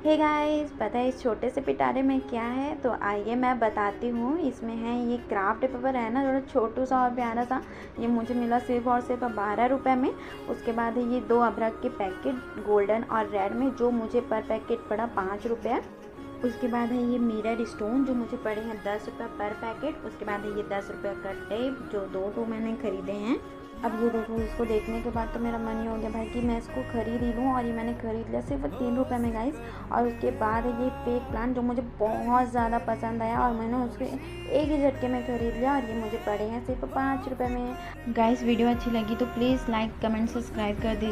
Hey guys, पता है इस छोटे से पिटारे में क्या है? तो आइए मैं बताती हूँ। इसमें है ये क्राफ्ट पेपर है ना, थोड़ा छोटू सा और प्यारा सा। ये मुझे मिला सिर्फ और सिर्फ 12 रुपये में। उसके बाद है ये 2 अदरक के पैकेट गोल्डन और रेड में, जो मुझे पर पैकेट पड़ा 5 रुपये। उसके बाद है ये मिरर स्टोन, जो मुझे पड़े हैं 10 रुपये पर पैकेट। उसके बाद है ये 10 रुपये का टेप, जो 2 मैंने ख़रीदे हैं। अब ये देखो, इसको देखने के बाद तो मेरा मन ही हो गया भाई कि मैं इसको ख़रीद ही लूँ, और ये मैंने ख़रीद लिया सिर्फ 3 रुपये में गाइस। और उसके बाद ये फेक प्लांट, जो मुझे बहुत ज़्यादा पसंद आया, और मैंने उसके एक ही झटके में ख़रीद लिया, और ये मुझे पड़े हैं सिर्फ 5 रुपये में। गाइस वीडियो अच्छी लगी तो प्लीज़ लाइक कमेंट सब्सक्राइब कर दीजिए।